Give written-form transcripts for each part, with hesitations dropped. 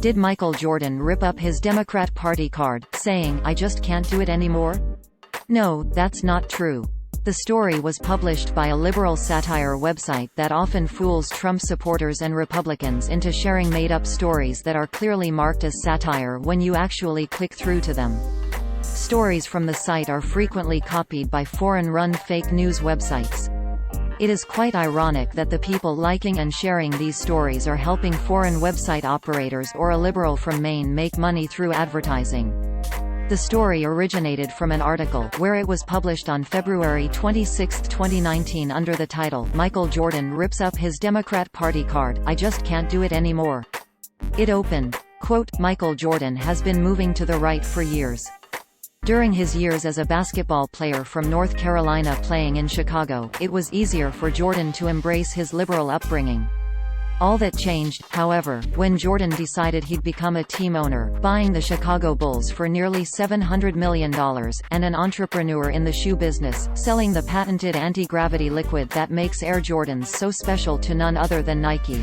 Did Michael Jordan rip up his Democrat Party card, saying, "I just can't do it anymore"? No, that's not true. The story was published by a liberal satire website that often fools Trump supporters and Republicans into sharing made-up stories that are clearly marked as satire when you actually click through to them. Stories from the site are frequently copied by foreign-run fake news websites. It is quite ironic that the people liking and sharing these stories are helping foreign website operators or a liberal from Maine make money through advertising. The story originated from an article, where it was published on February 26, 2019 under the title, "Michael Jordan rips up his Democrat Party card, I just can't do it anymore." It opened, quote, "Michael Jordan has been moving to the right for years. During his years as a basketball player from North Carolina playing in Chicago, it was easier for Jordan to embrace his liberal upbringing. All that changed, however, when Jordan decided he'd become a team owner, buying the Chicago Bulls for nearly $700 million, and an entrepreneur in the shoe business, selling the patented anti-gravity liquid that makes Air Jordans so special to none other than Nike.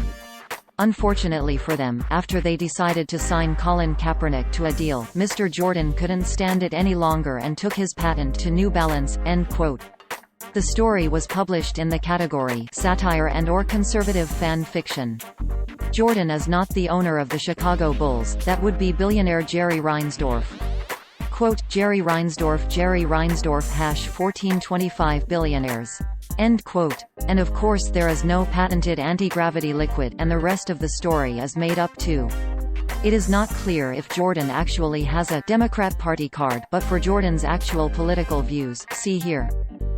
Unfortunately for them, after they decided to sign Colin Kaepernick to a deal, Mr. Jordan couldn't stand it any longer and took his patent to New Balance." End quote. The story was published in the category Satire and/or Conservative Fan Fiction. Jordan is not the owner of the Chicago Bulls, that would be billionaire Jerry Reinsdorf. Quote, Jerry Reinsdorf, #1425 billionaires. End quote. And of course there is no patented anti-gravity liquid, and the rest of the story is made up too. It is not clear if Jordan actually has a Democrat Party card, but for Jordan's actual political views, see here.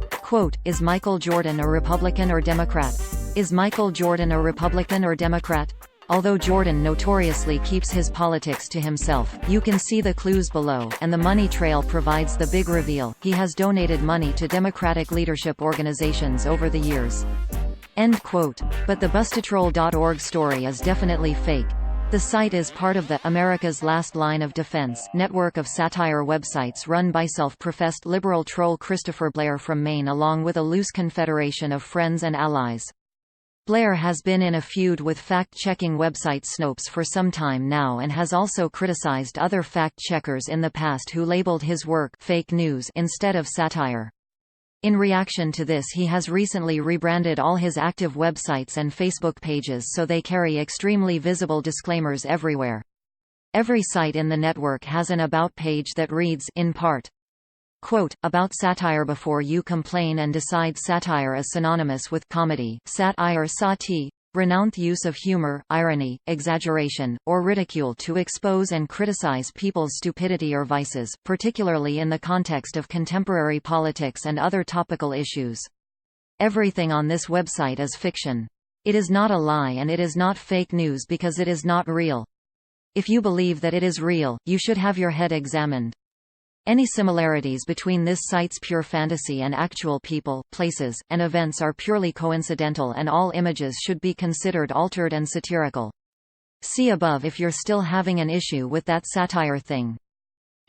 Quote, "Is Michael Jordan a Republican or Democrat? Is Michael Jordan a Republican or Democrat?" Although Jordan notoriously keeps his politics to himself, you can see the clues below, and the money trail provides the big reveal: he has donated money to Democratic leadership organizations over the years. End quote. But the Bustatroll.org story is definitely fake. The site is part of the America's Last Line of Defense network of satire websites run by self-professed liberal troll Christopher Blair from Maine, along with a loose confederation of friends and allies. Blair has been in a feud with fact-checking website Snopes for some time now, and has also criticized other fact-checkers in the past who labeled his work fake news instead of satire. In reaction to this, he has recently rebranded all his active websites and Facebook pages so they carry extremely visible disclaimers everywhere. Every site in the network has an About page that reads, in part, quote, "About satire before you complain and decide satire is synonymous with comedy, sat-ire sati, renowned use of humor, irony, exaggeration, or ridicule to expose and criticize people's stupidity or vices, particularly in the context of contemporary politics and other topical issues. Everything on this website is fiction. It is not a lie, and it is not fake news because it is not real. If you believe that it is real, you should have your head examined. Any similarities between this site's pure fantasy and actual people, places, and events are purely coincidental, and all images should be considered altered and satirical. See above if you're still having an issue with that satire thing."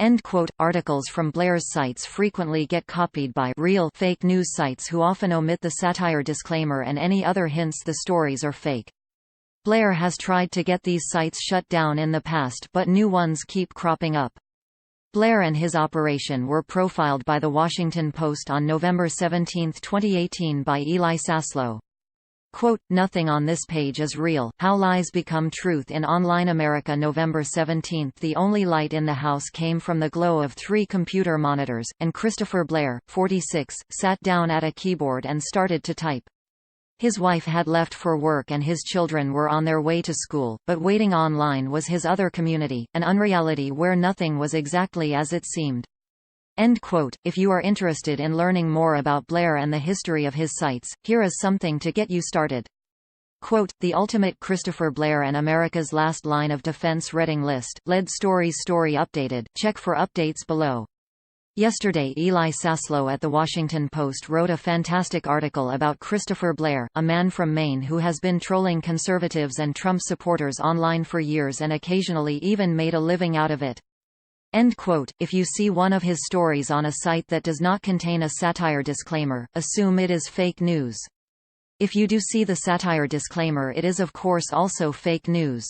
End quote. Articles from Blair's sites frequently get copied by real fake news sites who often omit the satire disclaimer and any other hints the stories are fake. Blair has tried to get these sites shut down in the past, but new ones keep cropping up. Blair and his operation were profiled by The Washington Post on November 17, 2018 by Eli Saslow. Quote, "Nothing on this page is real. How lies become truth in online America." November 17. The only light in the house came from the glow of 3 computer monitors, and Christopher Blair, 46, sat down at a keyboard and started to type. His wife had left for work and his children were on their way to school, but waiting online was his other community, an unreality where nothing was exactly as it seemed. End quote. If you are interested in learning more about Blair and the history of his sites, here is something to get you started. Quote, "The ultimate Christopher Blair and America's Last Line of Defense reading list, lead stories story updated, check for updates below." Yesterday, Eli Saslow at The Washington Post wrote a fantastic article about Christopher Blair, a man from Maine who has been trolling conservatives and Trump supporters online for years and occasionally even made a living out of it. End quote. If you see one of his stories on a site that does not contain a satire disclaimer, assume it is fake news. If you do see the satire disclaimer, it is of course also fake news.